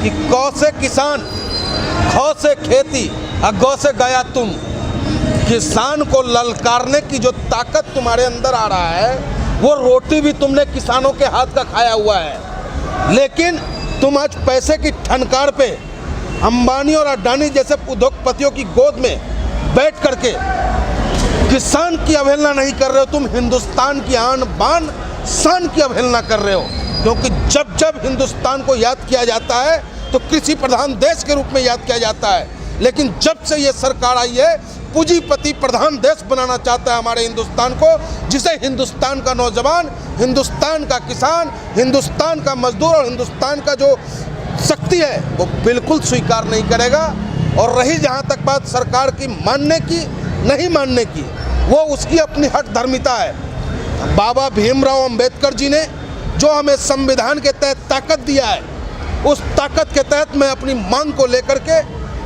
कि कौ से किसान, खौ से खेती और गौ से गया तुम। किसान को ललकारने की जो ताकत तुम्हारे अंदर आ रहा है, वो रोटी भी तुमने किसानों के हाथ का खाया हुआ है। लेकिन तुम आज पैसे की ठनकार पे अंबानी और अडानी जैसे उद्योगपतियों की गोद में बैठ करके किसान की अवहेलना नहीं कर रहे हो, तुम हिंदुस्तान की आन बान शान की अवहेलना कर रहे हो। क्योंकि जब जब हिंदुस्तान को याद किया जाता है तो कृषि प्रधान देश के रूप में याद किया जाता है, लेकिन जब से ये सरकार आई है पूंजीपति प्रधान देश बनाना चाहता है हमारे हिंदुस्तान को, जिसे हिंदुस्तान का नौजवान, हिंदुस्तान का किसान, हिंदुस्तान का मजदूर और हिंदुस्तान का जो शक्ति है वो बिल्कुल स्वीकार नहीं करेगा। और रही जहाँ तक बात सरकार की मानने की नहीं मानने की, वो उसकी अपनी हट धर्मिता है। बाबा भीमराव अंबेडकर जी ने जो हमें संविधान के तहत ताकत दिया है, उस ताकत के तहत मैं अपनी मांग को लेकर के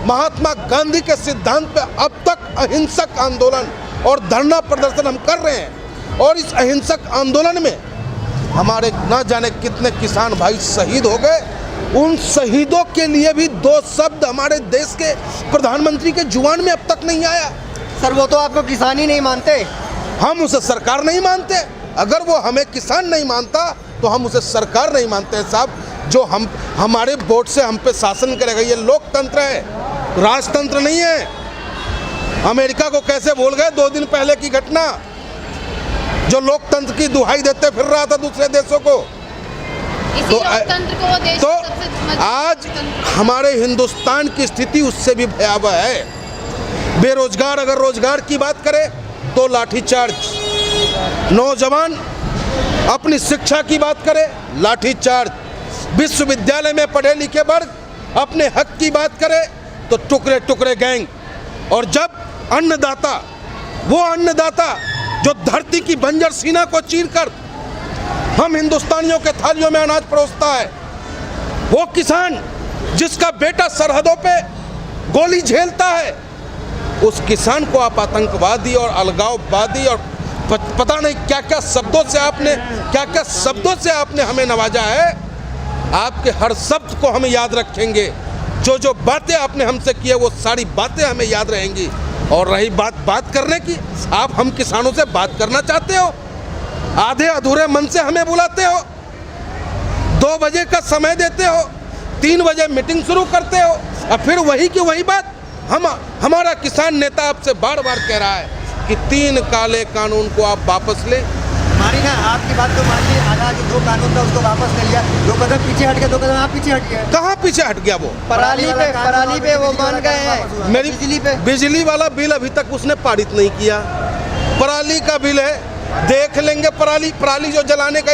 महात्मा गांधी के सिद्धांत पे अब तक अहिंसक आंदोलन और धरना प्रदर्शन हम कर रहे हैं। और इस अहिंसक आंदोलन में हमारे न जाने कितने किसान भाई शहीद हो गए। उन शहीदों के लिए भी दो शब्द हमारे देश के प्रधानमंत्री के जुबान में अब तक नहीं आया। सर वो तो आपको किसान ही नहीं मानते, हम उसे सरकार नहीं मानते। अगर वो हमें किसान नहीं मानता तो हम उसे सरकार नहीं मानते हैं साहब। जो हम हमारे वोट से हम पे शासन करेगा, ये लोकतंत्र है, राजतंत्र नहीं है। अमेरिका को कैसे भूल गए 2 दिन पहले की घटना, जो लोकतंत्र की दुहाई देते फिर रहा था दूसरे देशों को। तो आज हमारे हिंदुस्तान की स्थिति उससे भी भयावह है। बेरोजगार, अगर रोजगार की बात करें तो लाठीचार्ज, नौजवान अपनी शिक्षा की बात करें लाठीचार्ज, विश्वविद्यालय में पढ़े लिखे वर्ग अपने हक की बात करें तो टुकड़े टुकड़े गैंग। और जब अन्नदाता, वो अन्नदाता जो धरती की बंजर सीना को चीरकर हम हिंदुस्तानियों के थालियों में अनाज परोसता है, वो किसान जिसका बेटा सरहदों पे गोली झेलता है, उस किसान को आप आतंकवादी और अलगाववादी और पता नहीं क्या क्या शब्दों से आपने हमें नवाजा है। आपके हर शब्द को हम याद रखेंगे, जो जो बातें आपने हमसे की है वो सारी बातें हमें याद रहेंगी। और रही बात करने की, आप हम किसानों से बात करना चाहते हो, आधे अधूरे मन से हमें बुलाते हो, 2 बजे का समय देते हो, 3 बजे मीटिंग शुरू करते हो, और फिर वही की वही बात हमारा किसान नेता आपसे बार बार कह रहा है कि 3 काले कानून को आप वापस लें। हमारी ना आपकी बात तो मान ली, आधा जो 2 कानून था उसको वापस कर लिया, 2 कदम पीछे हट गया, 2 कदम आप पीछे हट गए। कहाँ पीछे हट गया? वो पराली पे वो मान गए हैं। मेरी बिजली वाला बिल अभी तक उसने पारित नहीं किया। पराली का बिल है, देख लेंगे। पराली जो जलाने का,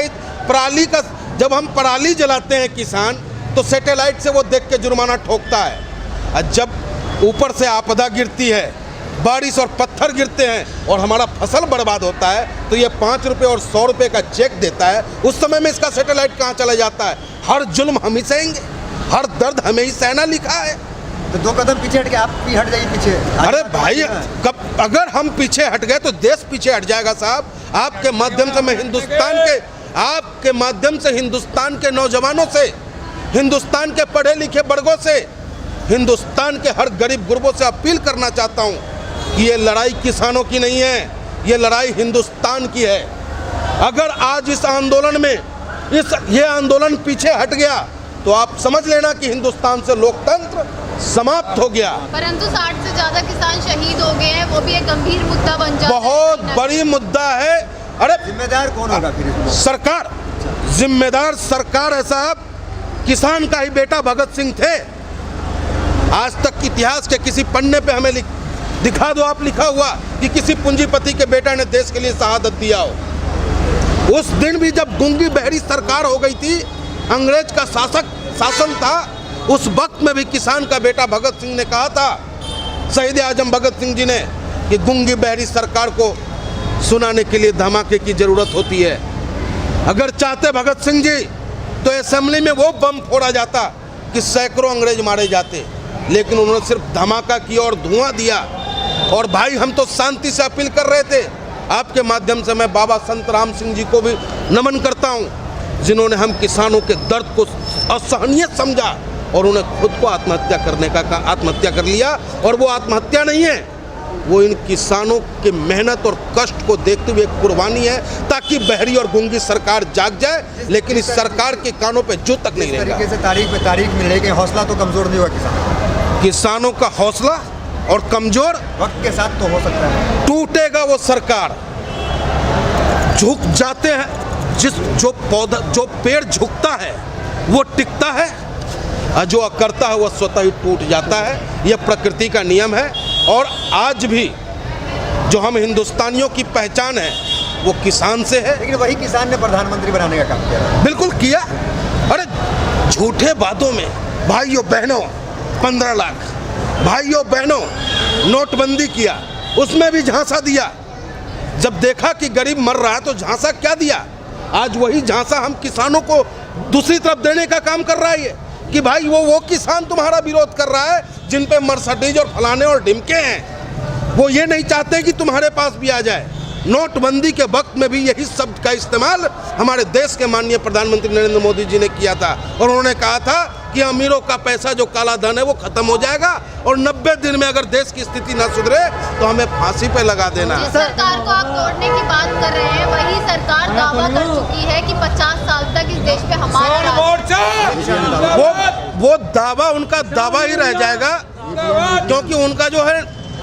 पराली का जब हम पराली जलाते हैं किसान, तो सैटेलाइट से वो देख के जुर्माना ठोकता है। और जब ऊपर से आपदा गिरती है, बारिश और पत्थर गिरते हैं और हमारा फसल बर्बाद होता है, तो ये 5 रुपये और 100 रुपये का चेक देता है। उस समय में इसका सैटेलाइट कहाँ चला जाता है? हर जुल्म हम ही सहेंगे, हर दर्द हमें ही सहना लिखा है। तो 2 कदम पीछे हट के आप भी हट जाइए पीछे। अरे भाई, अगर हम पीछे हट गए तो देश पीछे हट जाएगा साहब। आपके माध्यम से मैं हिंदुस्तान के नौजवानों से, हिंदुस्तान के पढ़े लिखे वर्गों से, हिंदुस्तान के हर गरीब गुरबों से अपील करना चाहता हूँ कि ये लड़ाई किसानों की नहीं है, ये लड़ाई हिंदुस्तान की है। अगर आज इस आंदोलन में ये आंदोलन पीछे हट गया तो आप समझ लेना कि हिंदुस्तान से लोकतंत्र समाप्त हो गया। परंतु 60 से ज्यादा किसान शहीद हो गए हैं, वो भी एक गंभीर मुद्दा बन जाता है। बहुत बड़ी मुद्दा है। अरे जिम्मेदार कौन होगा फिर? सरकार। जिम्मेदार सरकार है साहब। किसान का ही बेटा भगत सिंह थे। आज तक इतिहास के किसी पन्ने पे हमें दिखा दो आप लिखा हुआ कि किसी पूंजीपति के बेटा ने देश के लिए शहादत दिया हो। उस दिन भी जब गूंगी बहरी सरकार हो गई थी, अंग्रेज का शासन था, उस वक्त में भी किसान का बेटा भगत सिंह ने कहा था, शहीद आजम भगत सिंह जी ने, कि गूंगी बहरी सरकार को सुनाने के लिए धमाके की जरूरत होती है। अगर चाहते भगत सिंह जी तो असेंबली में वो बम फोड़ा जाता कि सैकड़ों अंग्रेज मारे जाते, लेकिन उन्होंने सिर्फ धमाका किया और धुआं दिया। और भाई, हम तो शांति से अपील कर रहे थे। आपके माध्यम से मैं बाबा संत राम सिंह जी को भी नमन करता हूं, जिन्होंने हम किसानों के दर्द को असहनीय समझा और उन्हें खुद को आत्महत्या कर लिया। और वो आत्महत्या नहीं है, वो इन किसानों की मेहनत और कष्ट को देखते हुए एक कुर्बानी है, ताकि बहरी और गूंगी सरकार जाग जाए, लेकिन इस सरकार के कानों पे जू तक नहीं रहेगा। तरीके से तारीख पे तारीख मिल रही है, हौसला तो कमजोर नहीं हुआ किसानों का हौसला और कमजोर वक्त के साथ तो हो सकता है। टूटेगा वो सरकार। झुक जाते हैं, जो पेड़ झुकता है वो टिकता है, और जो अकड़ता है वो स्वतः ही टूट जाता है। यह प्रकृति का नियम है। और आज भी जो हम हिंदुस्तानियों की पहचान है वो किसान से है। लेकिन वही किसान ने प्रधानमंत्री बनाने का काम किया। बिल्कुल किया। अरे झूठे वादों में भाइयों बहनों 15 लाख, भाइयों बहनों नोटबंदी किया, उसमें भी झांसा दिया। जब देखा कि गरीब मर रहा है तो झांसा क्या दिया? आज वही झांसा हम किसानों को दूसरी तरफ देने का काम कर रहा है ये, कि भाई वो किसान तुम्हारा विरोध कर रहा है जिन पे मर्सिडीज और फलाने और ढिमके हैं, वो ये नहीं चाहते कि तुम्हारे पास भी आ जाए। नोटबंदी के वक्त में भी यही शब्द का इस्तेमाल हमारे देश के माननीय प्रधानमंत्री नरेंद्र मोदी जी ने किया था, और उन्होंने कहा था कि अमीरों का पैसा जो काला धन है वो खत्म हो जाएगा, और 90 दिन में अगर देश की स्थिति न सुधरे तो हमें फांसी पे लगा देना। जिस सरकार को आप तोड़ने की बात कर रहे हैं, वही सरकार दावा कर चुकी है कि 50 साल तक इस देश पे हमारा वो दावा उनका दावा ही रह जाएगा, क्योंकि उनका जो है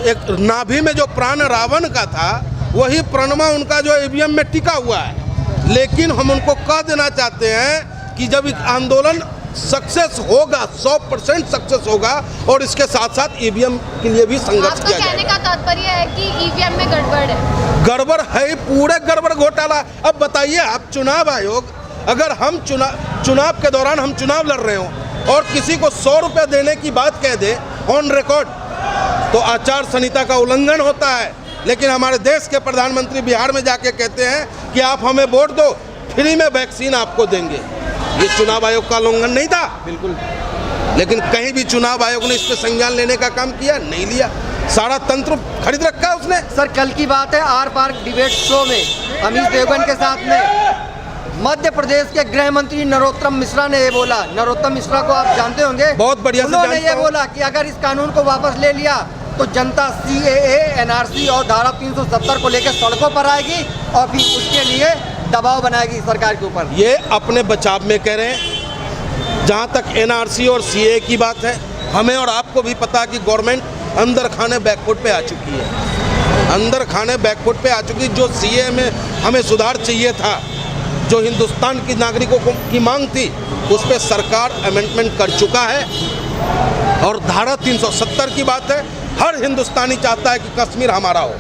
एक नाभि में जो प्राण रावण का था वही प्रणवा उनका जो ईवीएम में टिका हुआ है। लेकिन हम उनको कह देना चाहते हैं कि जब आंदोलन सक्सेस होगा, 100% सक्सेस होगा, और इसके साथ साथ ईवीएम के लिए भी संघर्ष किया जाएगा। कहने का तात्पर्य है कि ईवीएम में गड़बड़ है। गड़बड़ है, पूरे गड़बड़ घोटाला। अब बताइए आप, चुनाव आयोग, अगर हम चुनाव के दौरान हम चुनाव लड़ रहे हो और किसी को 100 रुपये देने की बात कह दे ऑन रिकॉर्ड, तो आचार संहिता का उल्लंघन होता है। लेकिन हमारे देश के प्रधानमंत्री बिहार में जाके कहते हैं कि आप हमें वोट दो, फ्री में वैक्सीन आपको देंगे। ये चुनाव आयोग का उल्लंघन नहीं था? बिल्कुल। लेकिन कहीं भी चुनाव आयोग ने इस पर संज्ञान लेने का काम किया? नहीं लिया। सारा तंत्र खरीद रखा है उसने। सर, कल की बात है, आर पार्क डिबेट शो में अमित देवगन के साथ में मध्य प्रदेश के गृह मंत्री नरोत्तम मिश्रा ने ये बोला। नरोत्तम मिश्रा को आप जानते होंगे, बहुत बढ़िया से उन्होंने ये बोला कि अगर इस कानून को वापस ले लिया तो जनता CAA, NRC और धारा 370 को लेकर सड़कों पर आएगी और फिर उसके लिए दबाव बनाएगी सरकार के ऊपर। ये अपने बचाव में कह रहे हैं। जहाँ तक NRC और CAA की बात है, हमें और आपको भी पता है कि गवर्नमेंट अंदर खाने बैकफुट पे आ चुकी है। अंदर खाने बैकफुट पे आ चुकी। जो CAA में हमें सुधार चाहिए था, जो हिंदुस्तान की नागरिकों की मांग थी, उस पर सरकार अमेंडमेंट कर चुका है। और धारा 370 की बात है, हर हिंदुस्तानी चाहता है कि कश्मीर हमारा हो,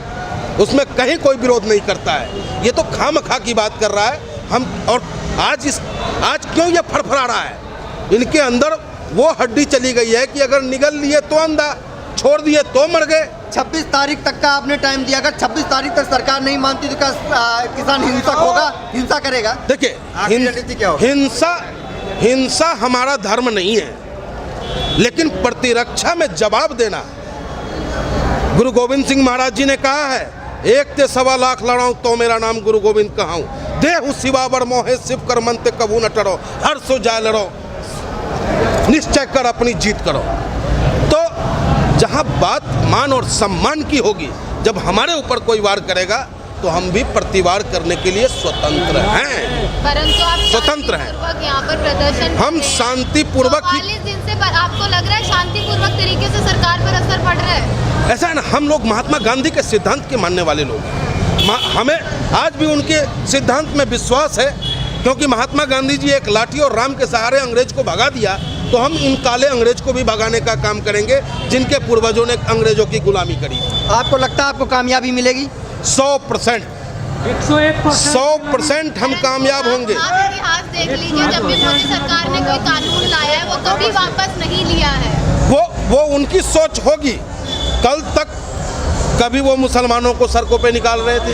उसमें कहीं कोई विरोध नहीं करता है। ये तो खामखा की बात कर रहा है हम। और आज क्यों ये फड़फड़ा रहा है? इनके अंदर वो हड्डी चली गई है कि अगर निगल लिए तो अंधा, छोड़ दिए तो मर गए। 26 तारीख तक का आपने टाइम दिया, अगर 26 तारीख तक सरकार नहीं मानती तो क्या किसान हिंसक होगा, हिंसा करेगा? देखिए, रणनीति क्या होगा? हिंसा हमारा धर्म नहीं है, लेकिन प्रतिरक्षा में जवाब देना। गुरु गोविंद सिंह महाराज जी ने कहा है, एक ते 1.25 लाख लड़ाऊं तो मेरा नाम गुरु गोविंद कहाऊं, देहु सिवावर मोहे शिव कर मन ते कबू न टरो, हर सो जाय लड़ो, निश्चय कर अपनी जीत करो। तो जहां बात मान और सम्मान की होगी, जब हमारे ऊपर कोई वार करेगा तो हम भी प्रतिवार करने के लिए स्वतंत्र हैं। परंतु आप स्वतंत्र हैं। यहाँ पर प्रदर्शन हम शांतिपूर्वक। 44 दिन से आपको लग रहा है शांतिपूर्वक तरीके से सरकार पर असर पड़ रहा है? ऐसा है ना, हम लोग महात्मा गांधी के सिद्धांत के मानने वाले लोग हैं। हमें आज भी उनके सिद्धांत में विश्वास है, क्योंकि महात्मा गांधी जी एक लाठी और राम के सहारे अंग्रेज को भगा दिया, तो हम इन काले अंग्रेज को भी भगाने का काम करेंगे जिनके पूर्वजों ने अंग्रेजों की गुलामी करी। आपको लगता है आपको कामयाबी मिलेगी? 100%। 100% हम कामयाब होंगे। आप इतिहास देख लीजिए, जब भी मोदी सरकार ने कोई कानून लाया है वो कभी वापस नहीं लिया है। वो उनकी सोच होगी। कल तक कभी वो मुसलमानों को सड़कों पे निकाल रहे थे,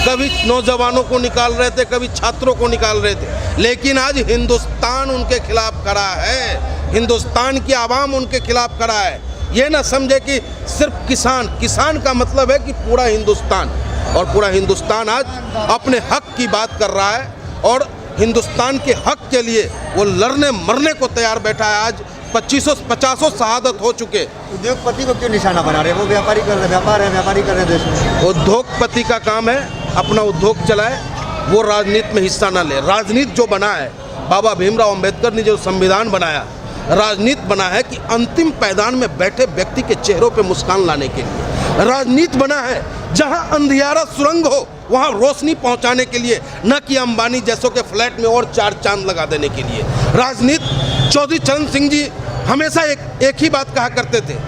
कभी नौजवानों को निकाल रहे थे, कभी छात्रों को निकाल रहे थे, लेकिन आज हिंदुस्तान उनके खिलाफ खड़ा है। हिंदुस्तान की आवाम उनके खिलाफ खड़ा है। ये ना समझे कि सिर्फ किसान का मतलब है कि पूरा हिंदुस्तान, और पूरा हिंदुस्तान आज अपने हक की बात कर रहा है और हिंदुस्तान के हक के लिए वो लड़ने मरने को तैयार बैठा है। आज 2550 शहादत हो चुके। उद्योगपति को क्यों निशाना बना रहे हैं? वो व्यापारी कर रहे हैं, व्यापारी कर रहे हैं देश में। उद्योगपति का काम है अपना उद्योग चलाए, वो राजनीति में हिस्सा ना ले। राजनीति जो बना है, बाबा भीमराव अंबेडकर ने जो संविधान बनाया, राजनीति बना है कि अंतिम पैदान में बैठे व्यक्ति के चेहरों पे मुस्कान लाने के लिए। राजनीति बना है जहां अंधियारा सुरंग हो वहां रोशनी पहुंचाने के लिए, न कि अंबानी जैसों के फ्लैट में और 4 चांद लगा देने के लिए। राजनीति, चौधरी चरण सिंह जी हमेशा एक ही बात कहा करते थे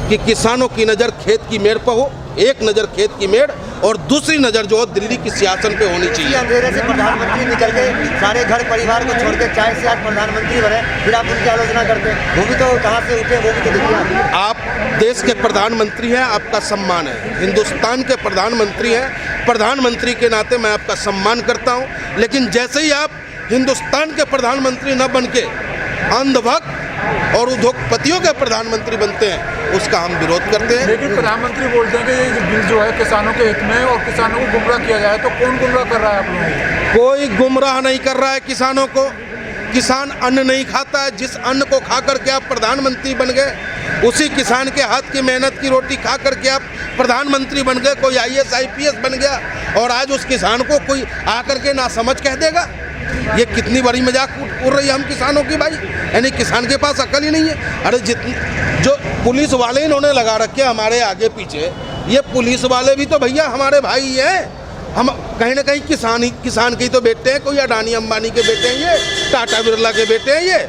कि किसानों की नज़र खेत की मेड़ पर हो, एक नज़र खेत की मेड़ और दूसरी नज़र जो हो दिल्ली की सियासत पे होनी चाहिए। अंधेरे से प्रधानमंत्री निकल के सारे घर परिवार को छोड़ के 4 से 8 प्रधानमंत्री बने, फिर आप उनकी आलोचना करते हैं। वो भी तो कहाँ से उठे, वो भी तो देखिए। आप देश के प्रधानमंत्री हैं, आपका सम्मान है। हिंदुस्तान के प्रधानमंत्री हैं, प्रधानमंत्री के नाते मैं आपका सम्मान करता हूं। लेकिन जैसे ही आप हिंदुस्तान के प्रधानमंत्री न बन के अंधभक्त और उद्योगपतियों के प्रधानमंत्री बनते हैं, उसका हम विरोध करते हैं। लेकिन प्रधानमंत्री बोलते हैं कि ये बिल जो है किसानों के हित में और किसानों को गुमराह किया जाए, तो कौन गुमराह कर रहा है आप लोगों को? कोई गुमराह नहीं कर रहा है किसानों को। किसान अन्न नहीं खाता है। जिस अन्न को खा करके आप प्रधानमंत्री बन गए, उसी किसान के हाथ की मेहनत की रोटी खा करके आप प्रधानमंत्री बन गए। कोई IAS IPS बन गया और आज उस किसान को कोई आकर के ना समझ कह देगा। ये कितनी बड़ी मजाक उड़ रही है हम किसानों की भाई। यानी किसान के पास अकल ही नहीं है। अरे जितनी जो पुलिस वाले इन्होंने लगा रखे हमारे आगे पीछे, ये पुलिस वाले भी तो भैया हमारे भाई हैं। हम कहीं ना कहीं किसान के ही तो बेटे हैं। कोई अडानी अंबानी के बेटे हैं, ये टाटा बिरला के बेटे हैं ये।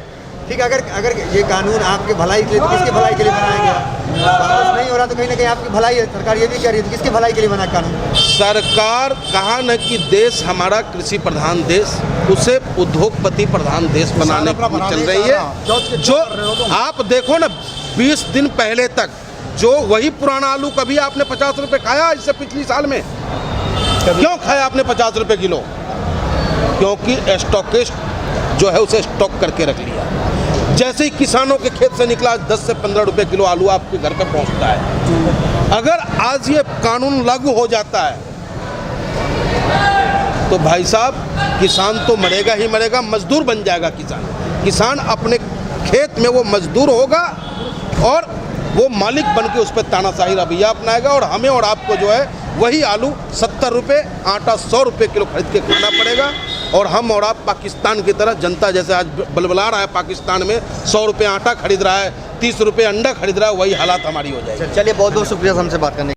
ठीक है, अगर ये कानून आपके भलाई के लिए, तो किसके भलाई के लिए बनाएंगे? वापस नहीं हो रहा तो कहीं ना कहीं आपकी भलाई है। सरकार ये भी कह रही है, तो किसके भलाई के लिए बना कानून? सरकार कहा न कि देश हमारा कृषि प्रधान देश, उसे उद्योगपति प्रधान देश बनाने की चल रही है। जो आप देखो ना, 20 दिन पहले तक जो वही पुराना आलू कभी आपने 50 रुपये खाया इससे पिछली साल में? क्यों खाया आपने 50 रुपये किलो? क्योंकि स्टॉकिस्ट जो है उसे स्टॉक करके रख लिया। जैसे ही किसानों के खेत से निकला 10 से 15 रुपये किलो आलू आपके घर पर पहुंचता है। अगर आज ये कानून लागू हो जाता है तो भाई साहब किसान तो मरेगा ही मरेगा, मजदूर बन जाएगा किसान। किसान अपने खेत में वो मजदूर होगा और वो मालिक बन के उस पर तानाशाही रवैया अपनाएगा और हमें और आपको जो है वही आलू 70 रुपये, आटा 100 रुपये किलो खरीद के खाना पड़ेगा। और हम और आप पाकिस्तान की तरह, जनता जैसे आज बलबला रहा है पाकिस्तान में 100 रुपये आटा खरीद रहा है, 30 रुपये अंडा खरीद रहा है, वही हालात हमारी हो जाएगी। चलिए, बहुत बहुत शुक्रिया हमसे बात करने